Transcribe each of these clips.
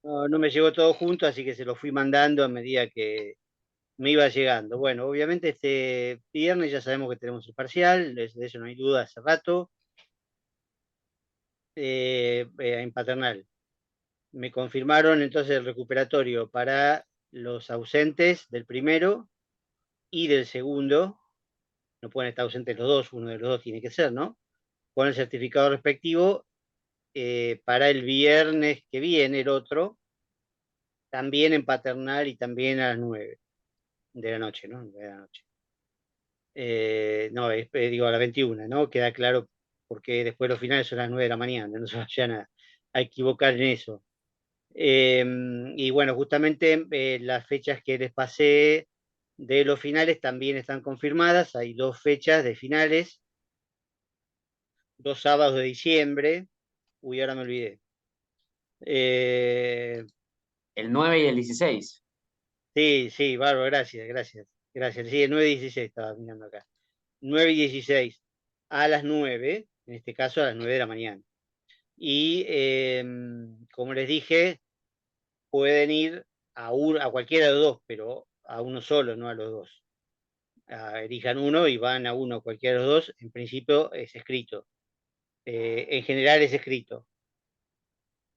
No, no me llegó todo junto, así que se lo fui mandando a medida que me iba llegando. Bueno, obviamente este viernes ya sabemos que tenemos el parcial, de eso no hay duda hace rato, en Paternal. Me confirmaron entonces el recuperatorio para los ausentes del primero y del segundo. No pueden estar ausentes los dos, uno de los dos tiene que ser, ¿no? Con el certificado respectivo para el viernes que viene, el otro, también en Paternal y también a las 9 de la noche, ¿no? De la noche. No, digo a las 21, ¿no? Queda claro porque después los finales son a las 9 de la mañana, no se vayan a equivocar en eso. Eh, y bueno, justamente las fechas que les pasé de los finales también están confirmadas. Hay dos fechas de finales, dos sábados de diciembre. Uy, ahora me olvidé. Eh, El 9 y el 16. sí, sí, bárbaro, gracias, gracias, gracias. Sí, el 9 y 16 estaba mirando acá. 9 y 16 a las 9, en este caso a las 9 de la mañana. Y como les dije, pueden ir a cualquiera de los dos, pero a uno solo, no a los dos. Elijan uno y van a uno, cualquiera de los dos. En principio es escrito. En general es escrito.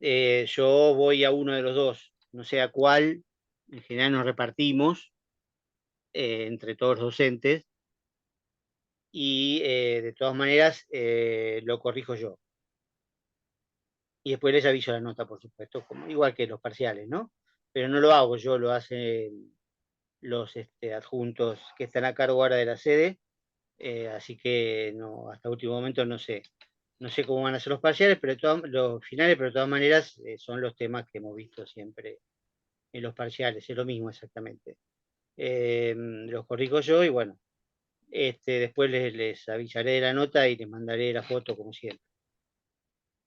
Yo voy a uno de los dos, no sé a cuál. En general nos repartimos entre todos los docentes y de todas maneras lo corrijo yo. Y después les aviso la nota, por supuesto, como, igual que los parciales, ¿no? Pero no lo hago yo, lo hacen los adjuntos que están a cargo ahora de la sede, así que no, hasta último momento no sé. No sé cómo van a ser los parciales, pero los finales, pero de todas maneras son los temas que hemos visto siempre en los parciales, es lo mismo exactamente. Los corrijo yo y bueno, después les avisaré de la nota y les mandaré la foto como siempre.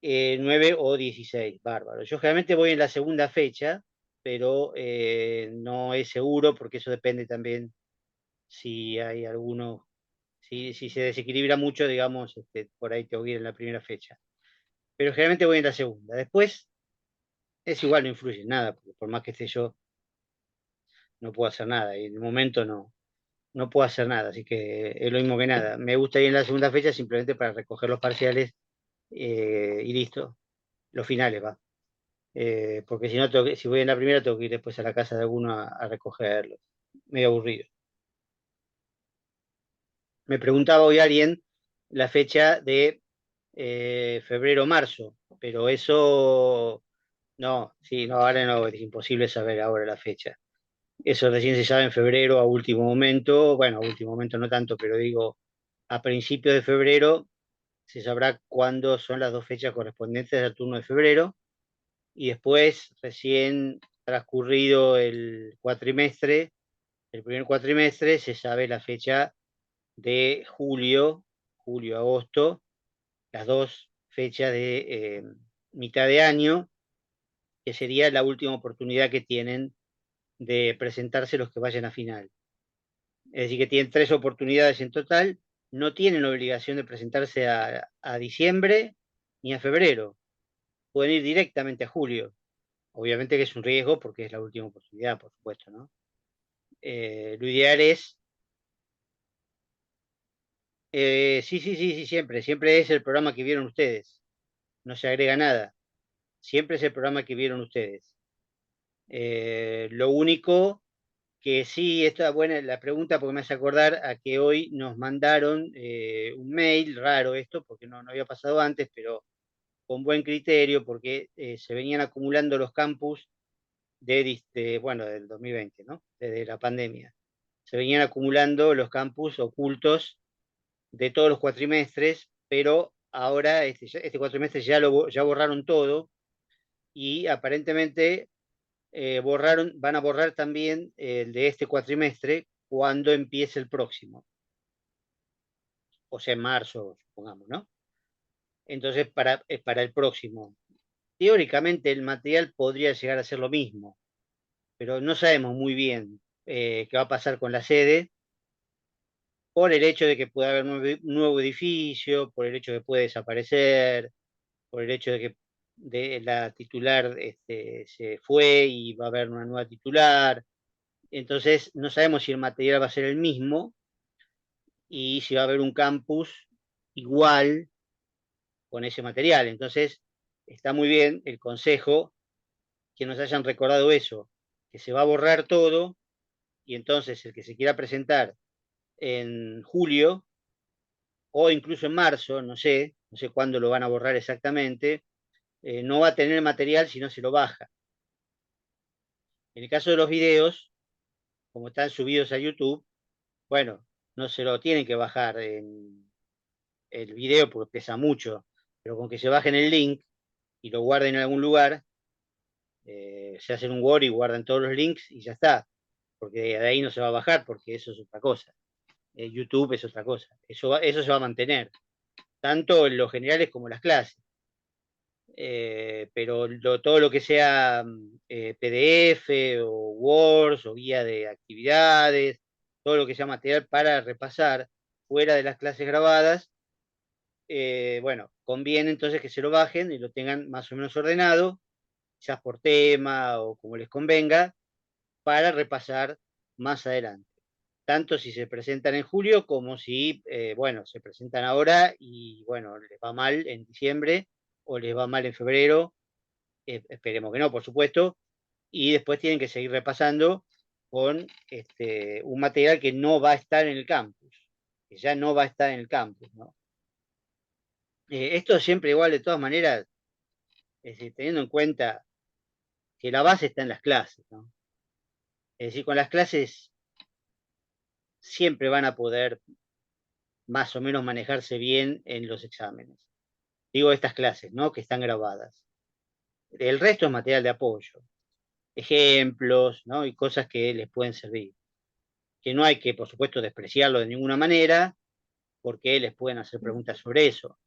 9 o 16, bárbaro. Yo generalmente voy en la segunda fecha, pero no es seguro porque eso depende también si hay alguno, si se desequilibra mucho, digamos, por ahí tengo que ir en la primera fecha. Pero generalmente voy en la segunda. Después es igual, no influye en nada, porque por más que esté yo, no puedo hacer nada. Y en el momento no puedo hacer nada, así que es lo mismo que nada. Me gusta ir en la segunda fecha simplemente para recoger los parciales y listo. Los finales, va. Porque si no, si voy en la primera, tengo que ir después a la casa de alguno a recogerlo. Medio aburrido. Me preguntaba hoy alguien la fecha de febrero-marzo, pero eso no, sí, no, ahora no, es imposible saber ahora la fecha. Eso recién se sabe en febrero a último momento, bueno, a último momento no tanto, pero digo, a principios de febrero se sabrá cuándo son las dos fechas correspondientes al turno de febrero y después, recién transcurrido el cuatrimestre, el primer cuatrimestre, se sabe la fecha de julio, julio-agosto, las dos fechas de mitad de año, que sería la última oportunidad que tienen de presentarse los que vayan a final. Es decir, que tienen tres oportunidades en total, no tienen obligación de presentarse a diciembre ni a febrero, pueden ir directamente a julio. Obviamente que es un riesgo porque es la última oportunidad, por supuesto, ¿no? Lo ideal es, sí, sí, sí, sí, siempre, siempre es el programa que vieron ustedes, no se agrega nada, siempre es el programa que vieron ustedes. Lo único que sí, está buena la pregunta porque me hace acordar a que hoy nos mandaron un mail, raro esto, porque no había pasado antes, pero con buen criterio, porque se venían acumulando los campus bueno, del 2020, ¿no? Desde la pandemia. Se venían acumulando los campus ocultos de todos los cuatrimestres, pero ahora este cuatrimestre ya borraron todo y aparentemente van a borrar también el de este cuatrimestre cuando empiece el próximo, o sea, en marzo, supongamos, ¿no? Entonces, para el próximo. Teóricamente el material podría llegar a ser lo mismo, pero no sabemos muy bien qué va a pasar con la sede por el hecho de que puede haber un nuevo edificio, por el hecho de que puede desaparecer, por el hecho de que de la titular se fue y va a haber una nueva titular. Entonces, no sabemos si el material va a ser el mismo y si va a haber un campus igual con ese material. Entonces, está muy bien el consejo que nos hayan recordado eso, que se va a borrar todo y entonces el que se quiera presentar en julio o incluso en marzo, no sé cuándo lo van a borrar exactamente, no va a tener material si no se lo baja. En el caso de los videos, como están subidos a YouTube, bueno, no se lo tienen que bajar en el video porque pesa mucho, pero con que se bajen el link y lo guarden en algún lugar, se hacen un Word y guardan todos los links y ya está, porque de ahí no se va a bajar porque eso es otra cosa. YouTube es otra cosa, eso se va a mantener, tanto en los generales como en las clases. Pero todo lo que sea PDF o Word o guía de actividades, todo lo que sea material para repasar fuera de las clases grabadas, bueno, conviene entonces que se lo bajen y lo tengan más o menos ordenado, quizás por tema o como les convenga, para repasar más adelante. Tanto si se presentan en julio como si, bueno, se presentan ahora y, bueno, les va mal en diciembre o les va mal en febrero, esperemos que no, por supuesto, y después tienen que seguir repasando con un material que no va a estar en el campus, que ya no va a estar en el campus, ¿no? Esto siempre igual, de todas maneras, teniendo en cuenta que la base está en las clases, ¿no? Es decir, con las clases siempre van a poder más o menos manejarse bien en los exámenes. Digo estas clases, ¿no? Que están grabadas. El resto es material de apoyo, ejemplos, ¿no? Y cosas que les pueden servir. Que no hay que, por supuesto, despreciarlo de ninguna manera, porque les pueden hacer preguntas sobre eso.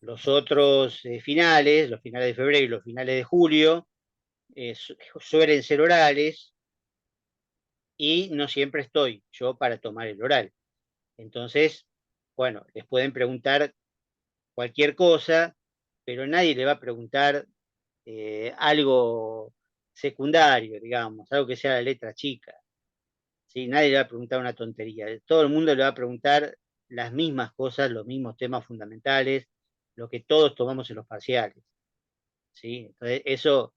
Los otros finales, los finales de febrero y los finales de julio, suelen ser orales y no siempre estoy yo para tomar el oral. Entonces, bueno, les pueden preguntar cualquier cosa, pero nadie le va a preguntar algo secundario, digamos, algo que sea la letra chica. ¿Sí? Nadie le va a preguntar una tontería. Todo el mundo le va a preguntar las mismas cosas, los mismos temas fundamentales, lo que todos tomamos en los parciales. ¿Sí? Entonces, eso,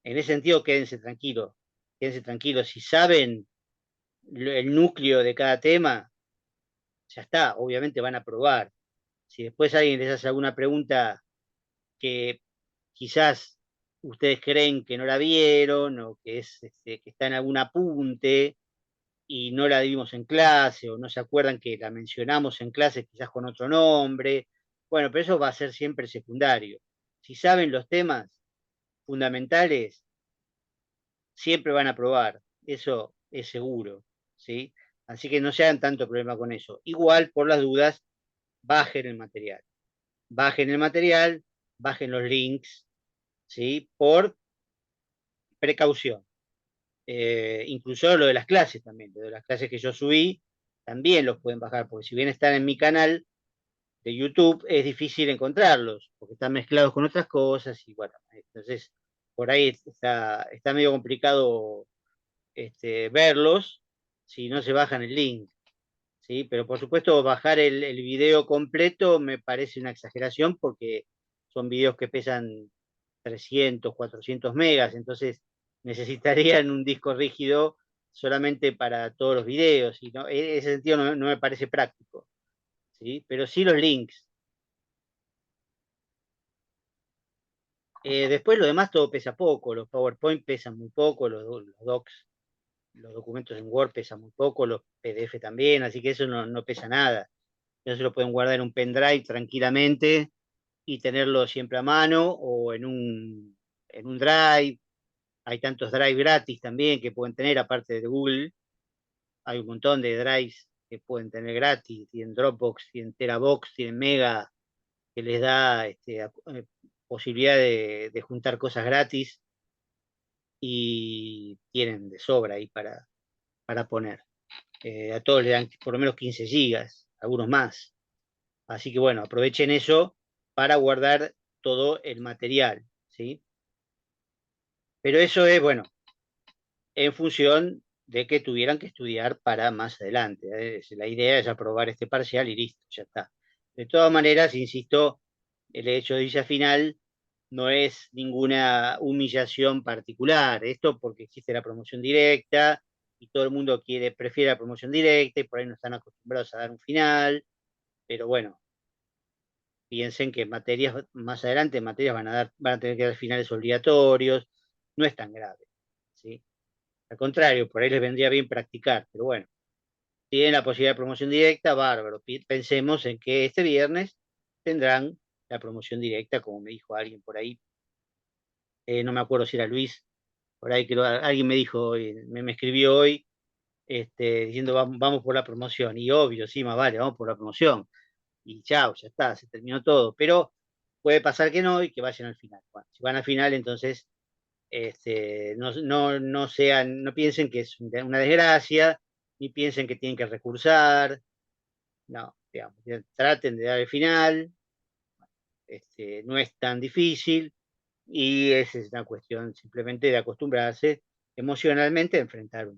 en ese sentido, quédense tranquilos. Quédense tranquilos. Si saben el núcleo de cada tema, ya está, obviamente van a probar. Si después alguien les hace alguna pregunta que quizás ustedes creen que no la vieron o que está en algún apunte y no la dimos en clase o no se acuerdan que la mencionamos en clase quizás con otro nombre, bueno, pero eso va a ser siempre secundario. Si saben los temas fundamentales, siempre van a probar, eso es seguro, ¿sí? Así que no se hagan tanto problema con eso. Igual, por las dudas, bajen el material. Bajen el material, bajen los links, ¿sí? Por precaución. Incluso lo de las clases también, lo de las clases que yo subí, también los pueden bajar, porque si bien están en mi canal de YouTube, es difícil encontrarlos, porque están mezclados con otras cosas y bueno, entonces por ahí está medio complicado verlos si no se bajan el link, ¿sí? Pero por supuesto bajar el video completo me parece una exageración porque son videos que pesan 300, 400 megas, entonces necesitarían un disco rígido solamente para todos los videos, y no, en ese sentido no me parece práctico, ¿sí? Pero sí los links. Después lo demás todo pesa poco, los PowerPoint pesan muy poco, los docs, los documentos en Word pesan muy poco, los PDF también, así que eso no pesa nada. Eso se lo pueden guardar en un pendrive tranquilamente y tenerlo siempre a mano o en un drive. Hay tantos drives gratis también que pueden tener, aparte de Google. Hay un montón de drives que pueden tener gratis. Tienen Dropbox, tienen Terabox, tienen Mega, que les da posibilidad de juntar cosas gratis y tienen de sobra ahí para poner. A todos le dan por lo menos 15 gigas, algunos más. Así que bueno, aprovechen eso para guardar todo el material, ¿sí? Pero eso es, bueno, en función de que tuvieran que estudiar para más adelante. La idea es aprobar este parcial y listo, ya está. De todas maneras, insisto, el hecho de dicha final no es ninguna humillación particular. Esto porque existe la promoción directa y todo el mundo prefiere la promoción directa y por ahí no están acostumbrados a dar un final. Pero bueno, piensen que materias más adelante, materias van a tener que dar finales obligatorios. No es tan grave, ¿sí? Al contrario, por ahí les vendría bien practicar, pero bueno, si tienen la posibilidad de promoción directa, bárbaro. Pensemos en que este viernes tendrán la promoción directa, como me dijo alguien por ahí. No me acuerdo si era Luis, por ahí que alguien me dijo, me escribió hoy, diciendo vamos por la promoción. Y obvio, sí, más vale, vamos por la promoción. Y chao, ya está, se terminó todo. Pero puede pasar que no y que vayan al final. Bueno, si van al final, entonces no piensen que es una desgracia, ni piensen que tienen que recursar, no, digamos, traten de dar el final, no es tan difícil y es una cuestión simplemente de acostumbrarse emocionalmente a enfrentar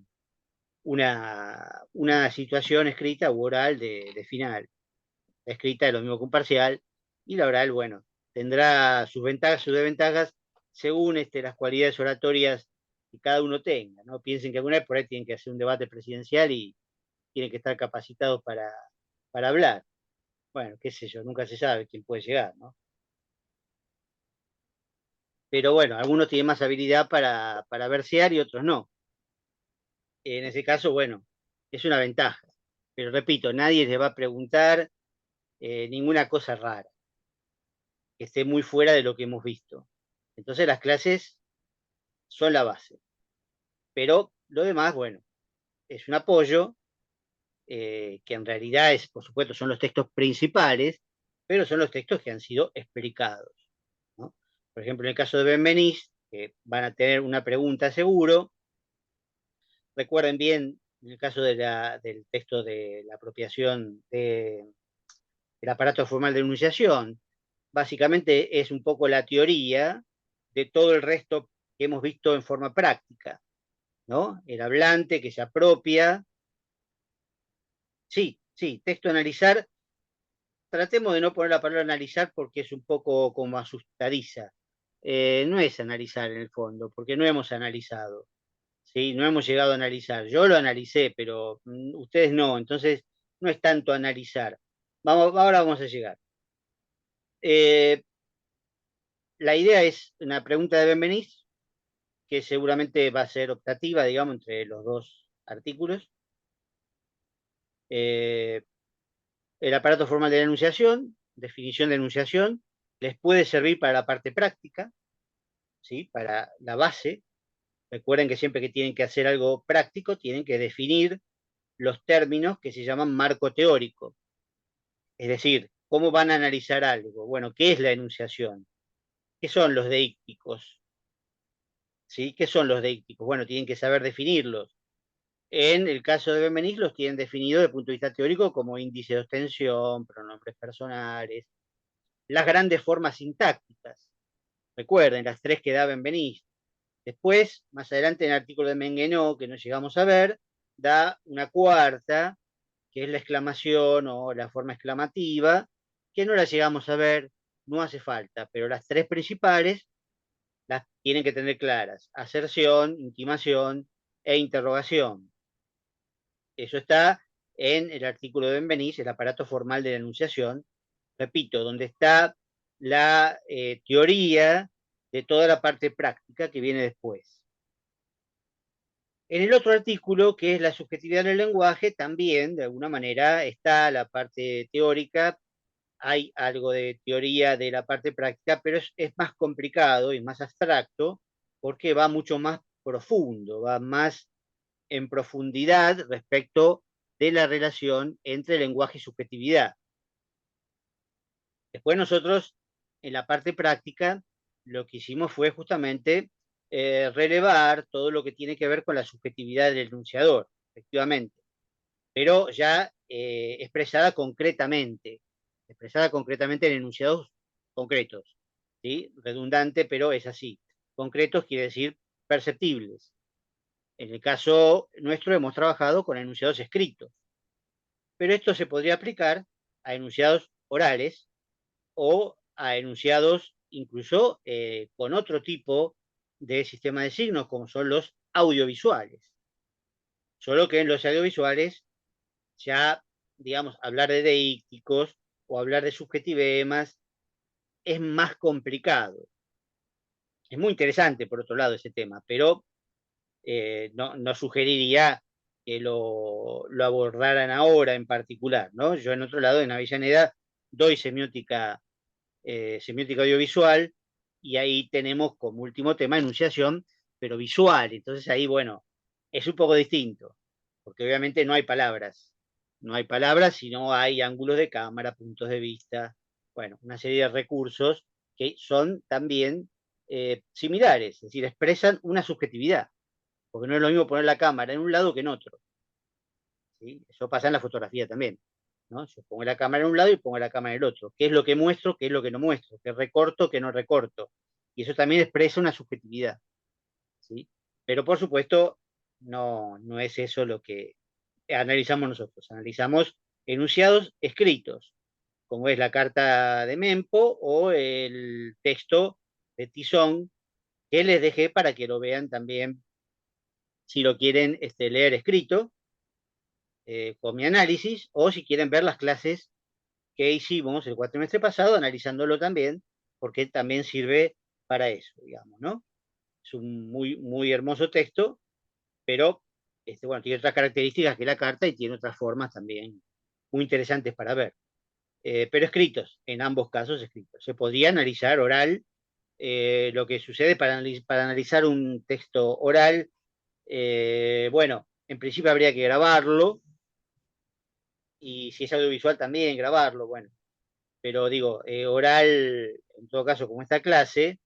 una situación escrita u oral de final. La escrita es lo mismo que un parcial y la oral, bueno, tendrá sus ventajas, sus desventajas según las cualidades oratorias que cada uno tenga. No piensen que alguna vez por ahí tienen que hacer un debate presidencial y tienen que estar capacitados para hablar. Bueno, qué sé yo, nunca se sabe quién puede llegar, ¿no? Pero bueno, algunos tienen más habilidad para versear y otros no. En ese caso, bueno, es una ventaja. Pero repito, nadie les va a preguntar ninguna cosa rara que esté muy fuera de lo que hemos visto. Entonces las clases son la base. Pero lo demás, bueno, es un apoyo que en realidad es, por supuesto, son los textos principales, pero son los textos que han sido explicados, ¿no? Por ejemplo, en el caso de Benveniste, que van a tener una pregunta seguro, recuerden bien, en el caso del texto de la apropiación del aparato formal de enunciación, básicamente es un poco la teoría de todo el resto que hemos visto en forma práctica, ¿no? El hablante que se apropia. Sí, sí, texto analizar. Tratemos de no poner la palabra analizar porque es un poco como asustadiza. No es analizar en el fondo, porque no hemos analizado, ¿sí? No hemos llegado a analizar. Yo lo analicé, pero ustedes no, entonces no es tanto analizar. Ahora vamos a llegar. Eh, la idea es una pregunta de Benveniste, que seguramente va a ser optativa, digamos, entre los dos artículos. Eh, el aparato formal de la enunciación, definición de enunciación, les puede servir para la parte práctica, ¿sí? Para la base. Recuerden que siempre que tienen que hacer algo práctico, tienen que definir los términos que se llaman marco teórico. Es decir, ¿cómo van a analizar algo? Bueno, ¿qué es la enunciación? ¿Qué son los deícticos? ¿Sí? ¿Qué son los deícticos? Bueno, tienen que saber definirlos. En el caso de Benveniste los tienen definidos desde el punto de vista teórico como índice de ostensión, pronombres personales, las grandes formas sintácticas. Recuerden, las tres que da Benveniste. Después, más adelante en el artículo de Menguenó, que no llegamos a ver, da una cuarta, que es la exclamación o la forma exclamativa, que no la llegamos a ver, no hace falta, pero las tres principales las tienen que tener claras: aserción, intimación e interrogación. Eso está en el artículo de Benveniste, el aparato formal de la enunciación, repito, donde está la teoría de toda la parte práctica que viene después. En el otro artículo, que es la subjetividad del lenguaje, también, de alguna manera, está la parte teórica, hay algo de teoría de la parte práctica, pero es más complicado y más abstracto porque va mucho más profundo, va más en profundidad respecto de la relación entre lenguaje y subjetividad. Después nosotros, en la parte práctica, lo que hicimos fue justamente relevar todo lo que tiene que ver con la subjetividad del enunciador, efectivamente, pero ya expresada concretamente en enunciados concretos. ¿sí? Redundante, pero es así. Concretos quiere decir perceptibles. En el caso nuestro hemos trabajado con enunciados escritos, pero esto se podría aplicar a enunciados orales o a enunciados incluso con otro tipo de sistema de signos, como son los audiovisuales. Solo que en los audiovisuales ya, digamos, hablar de deícticos o hablar de subjetivemas es más complicado. Es muy interesante, por otro lado, ese tema, pero no sugeriría que lo abordaran ahora en particular, ¿no? Yo en otro lado, en Avellaneda, doy semiótica audiovisual, y ahí tenemos como último tema enunciación, pero visual. Entonces ahí, bueno, es un poco distinto, porque obviamente no hay palabras. No hay palabras, sino hay ángulos de cámara, puntos de vista, bueno, una serie de recursos que son también similares, es decir, expresan una subjetividad, porque no es lo mismo poner la cámara en un lado que en otro. ¿Sí? Eso pasa en la fotografía también. ¿No? Yo pongo la cámara en un lado y pongo la cámara en el otro. ¿Qué es lo que muestro? ¿Qué es lo que no muestro? ¿Qué recorto? ¿Qué no recorto? Y eso también expresa una subjetividad. ¿Sí? Pero por supuesto, no es eso lo que analizamos nosotros. Analizamos enunciados escritos, como es la carta de Mempo o el texto de Tizón, que les dejé para que lo vean también si lo quieren leer escrito, con mi análisis, o si quieren ver las clases que hicimos el cuatrimestre pasado, analizándolo también, porque también sirve para eso, digamos, ¿no? Es un muy hermoso texto, pero bueno, tiene otras características que la carta y tiene otras formas también muy interesantes para ver. Pero escritos, en ambos casos escritos. Se podría analizar oral, lo que sucede para analizar un texto oral. Bueno, en principio habría que grabarlo, y si es audiovisual también grabarlo, bueno. Pero digo, oral, en todo caso, como esta clase,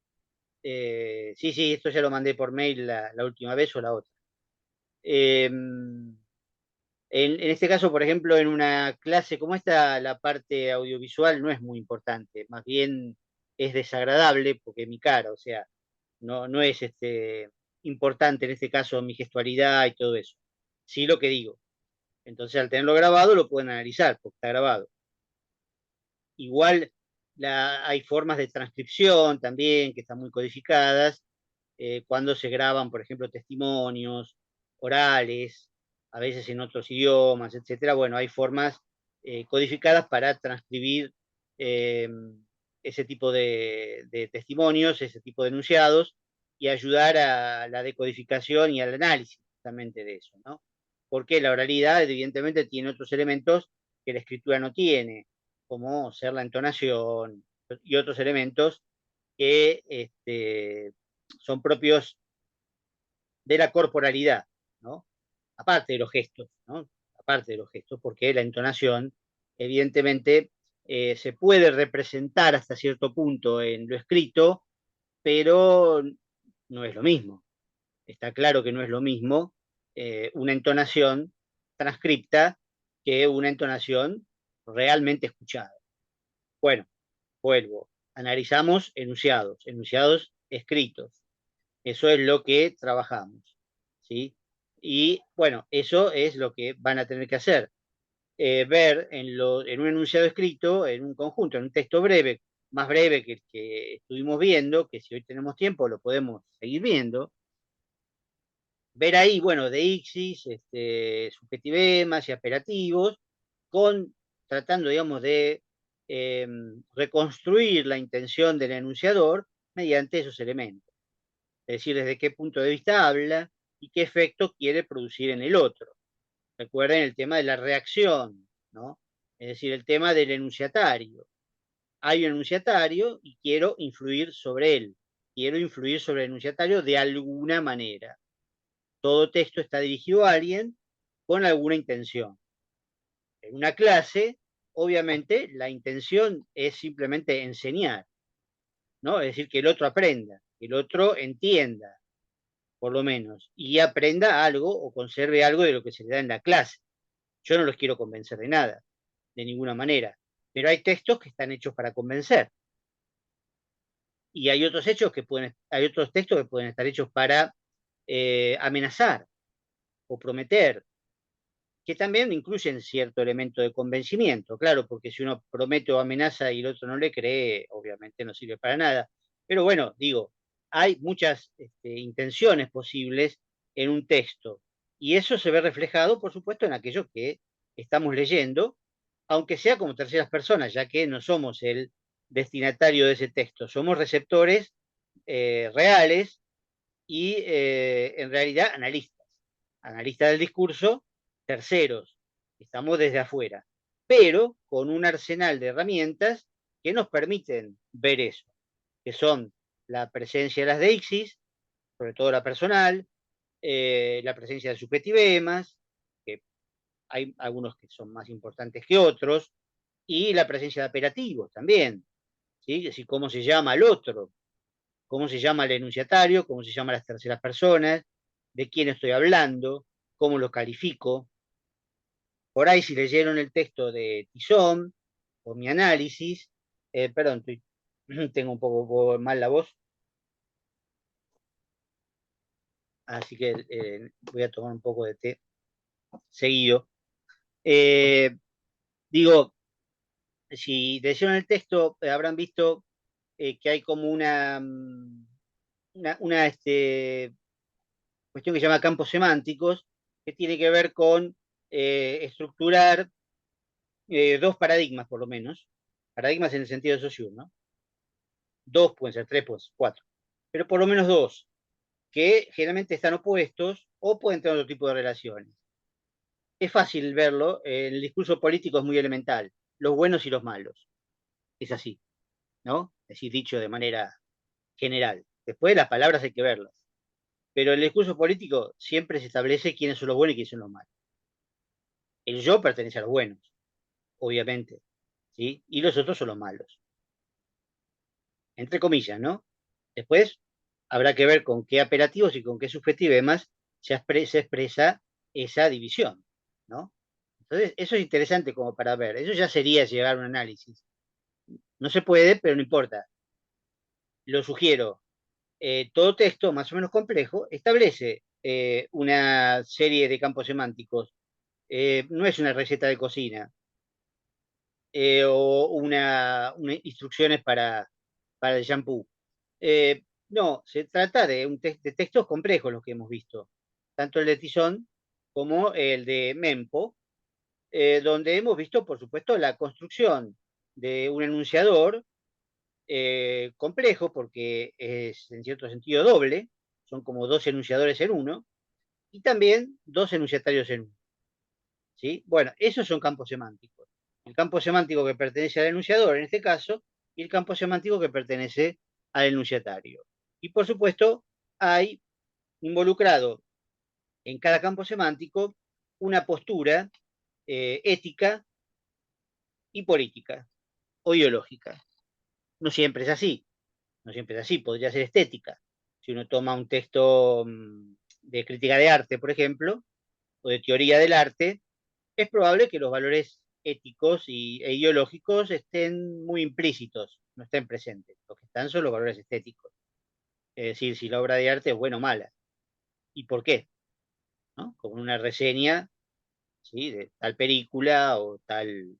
sí, esto ya lo mandé por mail la última vez o la otra. En este caso, por ejemplo, en una clase como esta, la parte audiovisual no es muy importante, más bien es desagradable porque mi cara, o sea, no es importante en este caso mi gestualidad y todo eso. Sí lo que digo. Entonces, al tenerlo grabado, lo pueden analizar porque está grabado. Igual hay formas de transcripción también que están muy codificadas, cuando se graban, por ejemplo, testimonios orales, a veces en otros idiomas, etcétera. Bueno, hay formas codificadas para transcribir eh, ese tipo de testimonios, ese tipo de enunciados, y ayudar a la decodificación y al análisis justamente de eso, ¿no? Porque la oralidad, evidentemente, tiene otros elementos que la escritura no tiene, como ser la entonación y otros elementos que son propios de la corporalidad, ¿no? Aparte de los gestos, ¿no? Aparte de los gestos, porque la entonación, evidentemente, se puede representar hasta cierto punto en lo escrito, pero no es lo mismo. Está claro que no es lo mismo una entonación transcripta que una entonación realmente escuchada. Bueno, vuelvo. Analizamos enunciados escritos. Eso es lo que trabajamos, ¿sí? Y bueno, eso es lo que van a tener que hacer. Ver en un enunciado escrito, en un conjunto, en un texto breve, más breve que el que estuvimos viendo, que si hoy tenemos tiempo lo podemos seguir viendo, ver ahí, bueno, deixis, subjetivemas y apelativos, tratando, digamos, de reconstruir la intención del enunciador mediante esos elementos. Es decir, desde qué punto de vista habla y qué efecto quiere producir en el otro. Recuerden el tema de la reacción, ¿no? Es decir, el tema del enunciatario. Hay un enunciatario y quiero influir sobre él. Quiero influir sobre el enunciatario de alguna manera. Todo texto está dirigido a alguien con alguna intención. En una clase, obviamente, la intención es simplemente enseñar, ¿no? Es decir, que el otro aprenda, que el otro entienda, por lo menos, y aprenda algo o conserve algo de lo que se le da en la clase. Yo no los quiero convencer de nada, de ninguna manera, pero hay textos que están hechos para convencer. Y hay otros hay otros textos que pueden estar hechos para amenazar o prometer, que también incluyen cierto elemento de convencimiento, claro, porque si uno promete o amenaza y el otro no le cree, obviamente no sirve para nada. Pero bueno, digo, hay muchas intenciones posibles en un texto y eso se ve reflejado, por supuesto, en aquello que estamos leyendo, aunque sea como terceras personas, ya que no somos el destinatario de ese texto, somos receptores reales y en realidad analistas del discurso, terceros, estamos desde afuera, pero con un arsenal de herramientas que nos permiten ver eso, que son la presencia de las deixis, sobre todo la personal, la presencia de subjetivemas, que hay algunos que son más importantes que otros, y la presencia de apelativos también, ¿sí? Es decir, cómo se llama al otro, cómo se llama el enunciatario, cómo se llaman las terceras personas, de quién estoy hablando, cómo lo califico. Por ahí, si leyeron el texto de Tizón o mi análisis, perdón, tengo un poco mal la voz, así que voy a tomar un poco de té seguido. Eh, digo, si leyeron el texto, habrán visto que hay como una cuestión que se llama campos semánticos, que tiene que ver con estructurar dos paradigmas, por lo menos. Paradigmas en el sentido de Saussure, ¿no? Dos, pueden ser tres, pueden ser cuatro. Pero por lo menos dos, que generalmente están opuestos o pueden tener otro tipo de relaciones. Es fácil verlo, el discurso político es muy elemental, los buenos y los malos. Es así, ¿no? Es decir, dicho de manera general. Después las palabras hay que verlas. Pero en el discurso político siempre se establece quiénes son los buenos y quiénes son los malos. El yo pertenece a los buenos, obviamente, ¿sí? Y los otros son los malos, entre comillas, ¿no? Después habrá que ver con qué apelativos y con qué subjetivemas se expresa esa división, ¿no? Entonces, eso es interesante como para ver. Eso ya sería llegar a un análisis. No se puede, pero no importa. Lo sugiero. Todo texto más o menos complejo establece una serie de campos semánticos. No es una receta de cocina o una instrucciones para el shampoo. No, se trata de, de textos complejos los que hemos visto, tanto el de Tizón como el de Mempo, donde hemos visto, por supuesto, la construcción de un enunciador complejo, porque es en cierto sentido doble, son como dos enunciadores en uno, y también dos enunciatarios en uno. ¿Sí? Bueno, esos son campos semánticos. El campo semántico que pertenece al enunciador, en este caso, y el campo semántico que pertenece al enunciatario. Y por supuesto, hay involucrado en cada campo semántico una postura ética y política o ideológica. No siempre es así, no siempre es así, podría ser estética. Si uno toma un texto de crítica de arte, por ejemplo, o de teoría del arte, es probable que los valores éticos e ideológicos estén muy implícitos, no estén presentes. Lo que están son los valores estéticos. Es decir, si la obra de arte es buena o mala. ¿Y por qué? ¿No? Como una reseña, ¿sí? De tal película o tal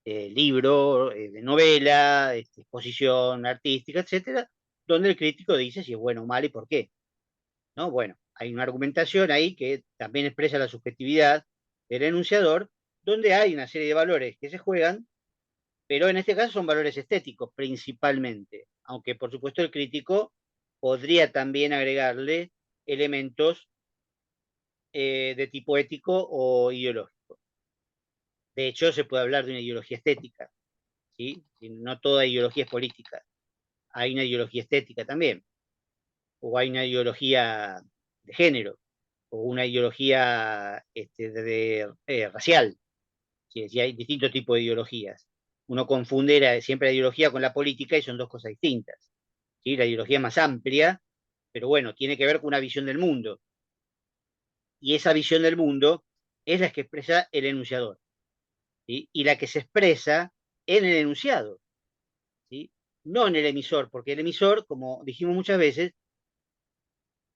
libro, de novela, exposición artística, etcétera, donde el crítico dice si es bueno o malo y por qué. ¿No? Bueno, hay una argumentación ahí que también expresa la subjetividad del enunciador, donde hay una serie de valores que se juegan, pero en este caso son valores estéticos principalmente, aunque por supuesto el crítico podría también agregarle elementos de tipo ético o ideológico. De hecho, se puede hablar de una ideología estética, ¿sí? No toda ideología es política, hay una ideología estética también, o hay una ideología de género, o una ideología racial, ¿sí? Sí, hay distintos tipos de ideologías. Uno confunde siempre la ideología con la política y son dos cosas distintas. ¿Sí? La ideología es más amplia, pero bueno, tiene que ver con una visión del mundo. Y esa visión del mundo es la que expresa el enunciador, ¿sí? Y la que se expresa en el enunciado, ¿sí? no en el emisor, porque el emisor, como dijimos muchas veces,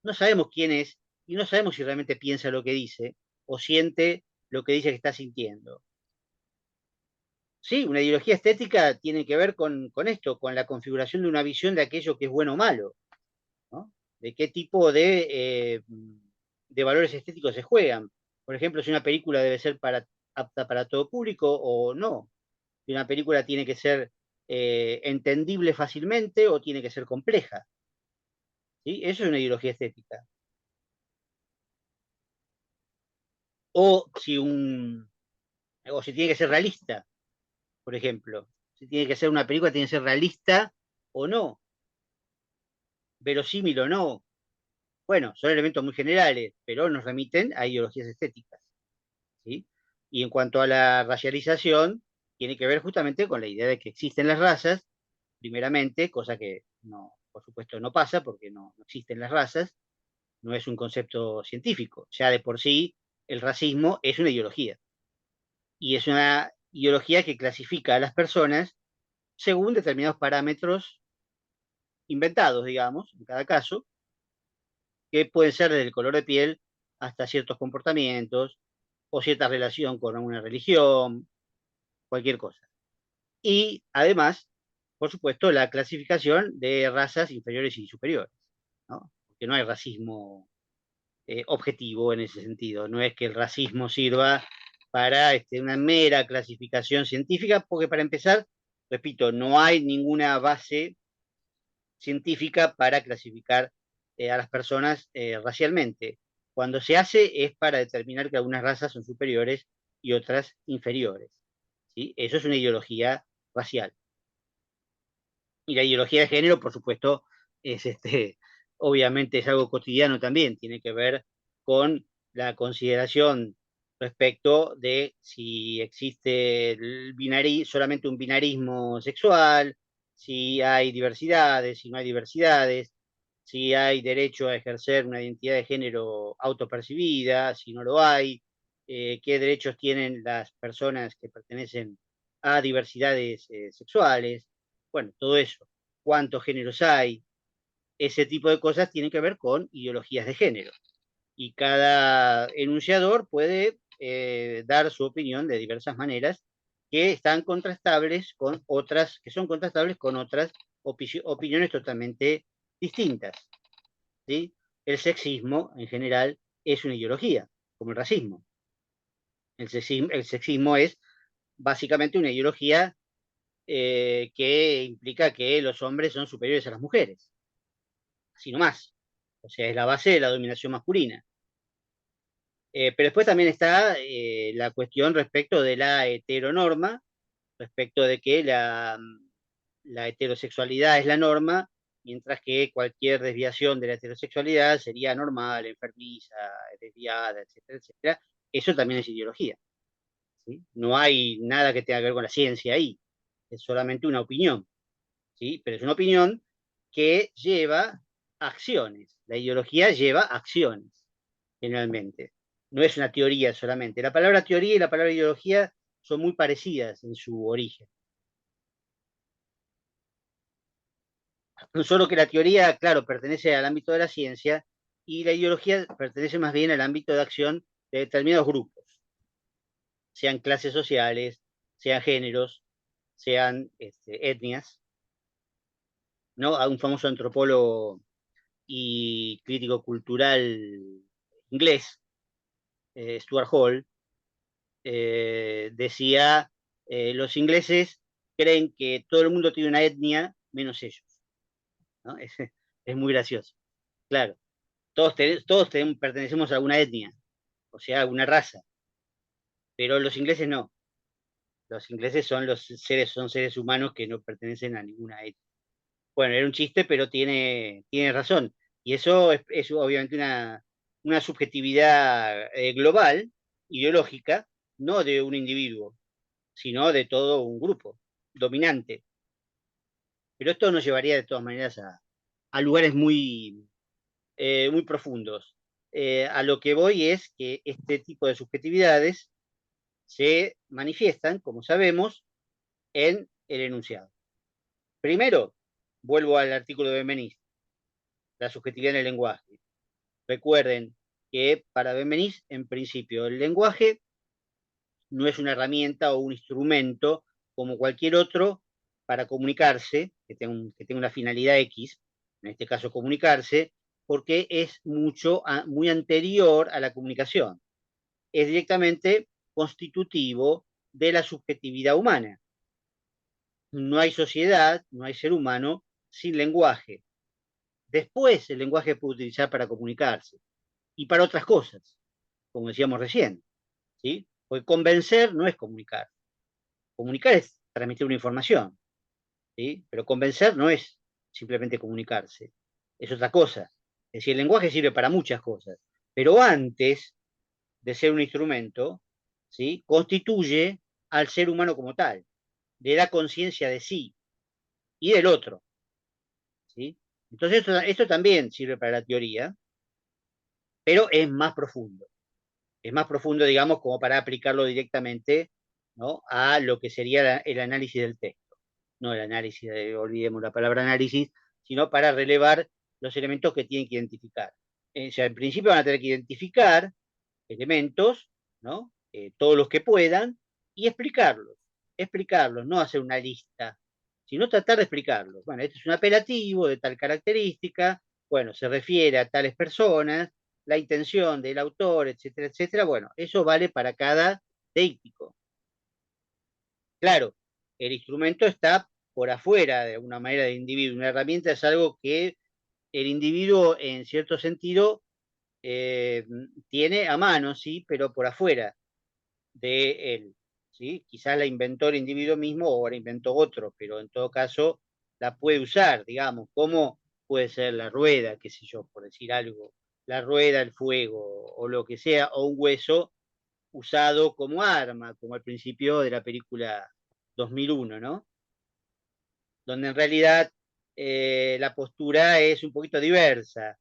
no sabemos quién es y no sabemos si realmente piensa lo que dice o siente lo que dice que está sintiendo. Sí, una ideología estética tiene que ver con esto, con la configuración de una visión de aquello que es bueno o malo, ¿no? De qué tipo de valores estéticos se juegan. Por ejemplo, si una película debe ser apta para todo público o no. Si una película tiene que ser entendible fácilmente o tiene que ser compleja. ¿Sí? Eso es una ideología estética. O si, o si tiene que ser realista, por ejemplo. Si tiene que ser una película, tiene que ser realista o no, verosímil o no. Bueno, son elementos muy generales, pero nos remiten a ideologías estéticas. ¿Sí? Y en cuanto a la racialización, tiene que ver justamente con la idea de que existen las razas, primeramente, cosa que no, por supuesto no pasa porque no existen las razas, no es un concepto científico. Ya de por sí, el racismo es una ideología. Y es una ideología que clasifica a las personas según determinados parámetros inventados, digamos, en cada caso, que pueden ser desde el color de piel hasta ciertos comportamientos o cierta relación con una religión, cualquier cosa. Y además, por supuesto, la clasificación de razas inferiores y superiores, ¿no? Porque no hay racismo objetivo en ese sentido. No es que el racismo sirva para una mera clasificación científica, porque para empezar, repito, no hay ninguna base científica para clasificar a las personas racialmente. Cuando se hace es para determinar que algunas razas son superiores y otras inferiores. ¿Sí? Eso es una ideología racial. Y la ideología de género, por supuesto, es obviamente es algo cotidiano también, tiene que ver con la consideración respecto de si existe solamente un binarismo sexual, si hay diversidades, si no hay diversidades, si hay derecho a ejercer una identidad de género autopercibida, si no lo hay, qué derechos tienen las personas que pertenecen a diversidades sexuales, bueno, todo eso, cuántos géneros hay, ese tipo de cosas tienen que ver con ideologías de género. Y cada enunciador puede dar su opinión de diversas maneras que están contrastables con otras, que son contrastables con otras opiniones totalmente distintas. ¿Sí? El sexismo, en general, es una ideología, como el racismo. El sexismo es básicamente una ideología que implica que los hombres son superiores a las mujeres, así nomás. O sea, es la base de la dominación masculina. Pero después también está la cuestión respecto de la heteronorma, respecto de que la heterosexualidad es la norma, mientras que cualquier desviación de la heterosexualidad sería anormal, enfermiza, desviada, etcétera, etcétera. Eso también es ideología. ¿Sí? No hay nada que tenga que ver con la ciencia ahí, es solamente una opinión. ¿Sí? Pero es una opinión que lleva acciones. La ideología lleva acciones, generalmente. No es una teoría solamente. La palabra teoría y la palabra ideología son muy parecidas en su origen. Solo que la teoría, claro, pertenece al ámbito de la ciencia y la ideología pertenece más bien al ámbito de acción de determinados grupos, sean clases sociales, sean géneros, sean etnias. ¿No? A un famoso antropólogo y crítico cultural inglés, Stuart Hall, decía, los ingleses creen que todo el mundo tiene una etnia menos ellos. ¿No? Es muy gracioso. Claro, todos pertenecemos a alguna etnia, o sea, a alguna raza, pero los ingleses no. Los ingleses son seres humanos que no pertenecen a ninguna etnia. Bueno, era un chiste, pero tiene razón. Y eso es obviamente una subjetividad global, ideológica, no de un individuo, sino de todo un grupo dominante. Pero esto nos llevaría de todas maneras a lugares muy profundos. A lo que voy es que este tipo de subjetividades se manifiestan, como sabemos, en el enunciado. Primero, vuelvo al artículo de Benveniste, la subjetividad en el lenguaje. Recuerden que para Benveniste, en principio, el lenguaje no es una herramienta o un instrumento como cualquier otro para comunicarse, que tenga una finalidad X, en este caso comunicarse, porque es muy anterior a la comunicación. Es directamente constitutivo de la subjetividad humana. No hay sociedad, no hay ser humano sin lenguaje. Después el lenguaje se puede utilizar para comunicarse y para otras cosas, como decíamos recién, ¿sí? Porque convencer no es comunicar. Comunicar es transmitir una información, ¿sí? Pero convencer no es simplemente comunicarse, es otra cosa. Es decir, el lenguaje sirve para muchas cosas, pero antes de ser un instrumento, ¿sí? Constituye al ser humano como tal, le da conciencia de sí y del otro, ¿sí? Entonces esto también sirve para la teoría, pero es más profundo. Es más profundo, digamos, como para aplicarlo directamente, ¿no?, a lo que sería el análisis del texto. No el análisis, olvidemos la palabra análisis, sino para relevar los elementos que tienen que identificar. O sea, en principio van a tener que identificar elementos, ¿no? Todos los que puedan, y explicarlos, no hacer una lista, sino tratar de explicarlos. Bueno, este es un apelativo de tal característica, bueno, se refiere a tales personas, la intención del autor, etcétera, etcétera. Bueno, eso vale para cada díptico. Claro, el instrumento está por afuera de alguna manera del individuo. Una herramienta es algo que el individuo, en cierto sentido, tiene a mano, sí, pero por afuera de él, ¿sí? Quizás la inventó el individuo mismo o la inventó otro, pero en todo caso la puede usar, digamos, como puede ser la rueda, qué sé yo, por decir algo, la rueda, el fuego o lo que sea, o un hueso usado como arma, como al principio de la película 2001, ¿no? Donde en realidad la postura es un poquito diversa,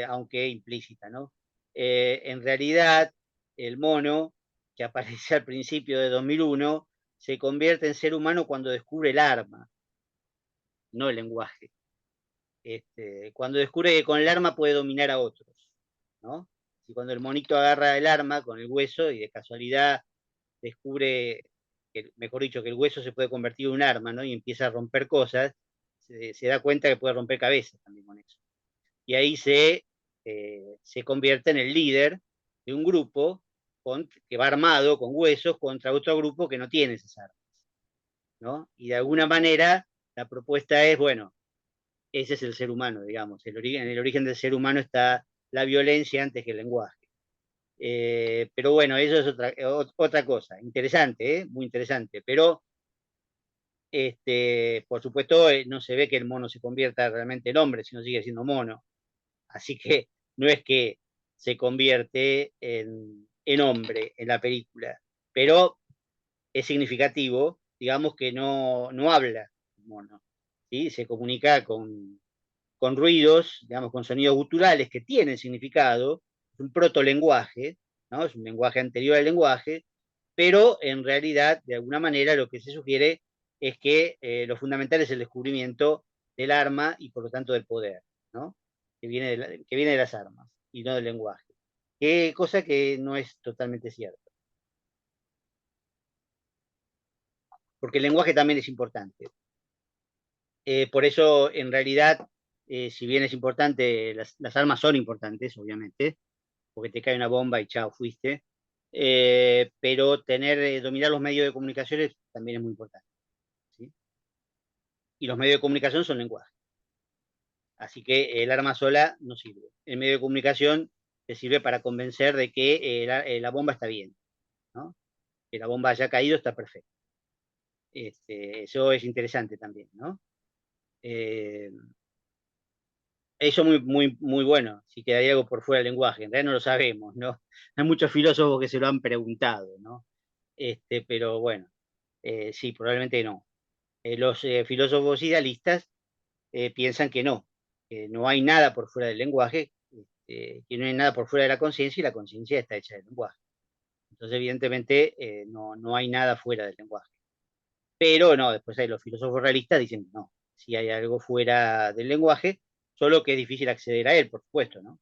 aunque implícita, ¿no? En realidad, el mono, que aparece al principio de 2001, se convierte en ser humano cuando descubre el arma, no el lenguaje. Cuando descubre que con el arma puede dominar a otros, ¿no? Y cuando el monito agarra el arma con el hueso y de casualidad descubre, mejor dicho, que el hueso se puede convertir en un arma, ¿no? Y empieza a romper cosas, se da cuenta que puede romper cabezas también con eso. Y ahí se convierte en el líder de un grupo que va armado con huesos contra otro grupo que no tiene esas armas, ¿no? Y de alguna manera la propuesta es, bueno, ese es el ser humano, digamos. En el origen del ser humano está la violencia antes que el lenguaje. Pero bueno, eso es otra cosa. Interesante, muy interesante. Pero, por supuesto, no se ve que el mono se convierta realmente en hombre, sino sigue siendo mono. Así que no es que se convierte en hombre en la película. Pero es significativo, digamos que no habla el mono, ¿sí? Se comunica con ruidos, digamos, con sonidos guturales que tienen significado, es un protolenguaje, ¿no? Es un lenguaje anterior al lenguaje, pero en realidad, de alguna manera, lo que se sugiere es que lo fundamental es el descubrimiento del arma y por lo tanto del poder, ¿no? Que viene de las armas y no del lenguaje. Qué cosa que no es totalmente cierta, porque el lenguaje también es importante. Por eso, en realidad, si bien es importante, las armas son importantes, obviamente, porque te cae una bomba y chao, fuiste. Pero dominar los medios de comunicación también es muy importante, ¿sí? Y los medios de comunicación son lenguaje. Así que el arma sola no sirve. El medio de comunicación te sirve para convencer de que la bomba está bien, ¿no? Que la bomba haya caído está perfecto. Eso es interesante también, ¿no? Eh, Eso muy bueno, si quedaría algo por fuera del lenguaje. En realidad no lo sabemos, ¿no? Hay muchos filósofos que se lo han preguntado, ¿no? Pero bueno, sí, probablemente no. Los filósofos idealistas piensan que no hay nada por fuera del lenguaje, que no hay nada por fuera de la conciencia y la conciencia está hecha del lenguaje. Entonces, evidentemente, no hay nada fuera del lenguaje. pero no, después hay los filósofos realistas dicen, no, si hay algo fuera del lenguaje, solo que es difícil acceder a él, por supuesto, ¿no?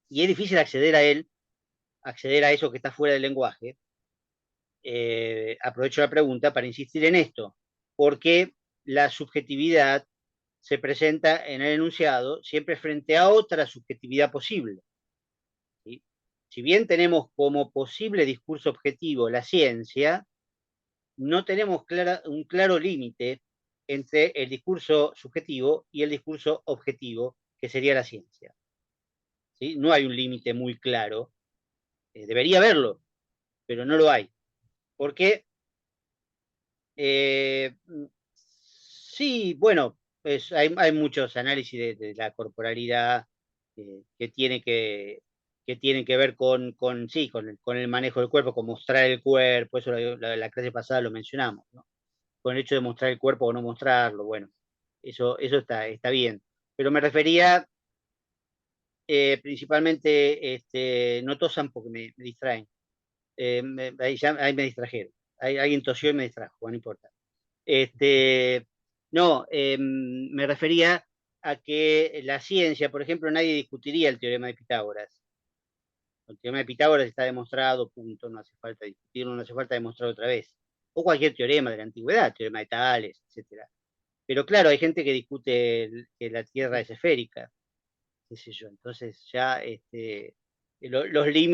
Y es difícil acceder a él, acceder a eso que está fuera del lenguaje. Aprovecho la pregunta para insistir en esto, porque la subjetividad se presenta en el enunciado siempre frente a otra subjetividad posible. ¿Sí? Si bien tenemos como posible discurso objetivo la ciencia, no tenemos un claro límite entre el discurso subjetivo y el discurso objetivo, que sería la ciencia. ¿Sí? No hay un límite muy claro. Debería haberlo, pero no lo hay. ¿Por qué? Eh, sí, bueno, hay muchos análisis de la corporalidad que tienen que ver sí, con el manejo del cuerpo, con mostrar el cuerpo, eso la clase pasada lo mencionamos, ¿no? Con el hecho de mostrar el cuerpo o no mostrarlo, bueno, eso está bien. Pero me refería principalmente, no tosan porque me distraen. Ahí me distrajeron. Alguien tosió y me distrajo, bueno, no importa. No, me refería a que la ciencia, por ejemplo, nadie discutiría el teorema de Pitágoras. El teorema de Pitágoras está demostrado, punto, no hace falta discutirlo, no hace falta demostrarlo otra vez. O cualquier teorema de la antigüedad, teorema de Tales, etcétera. Pero claro, hay gente que discute que la Tierra es esférica, qué sé yo. Entonces ya los límites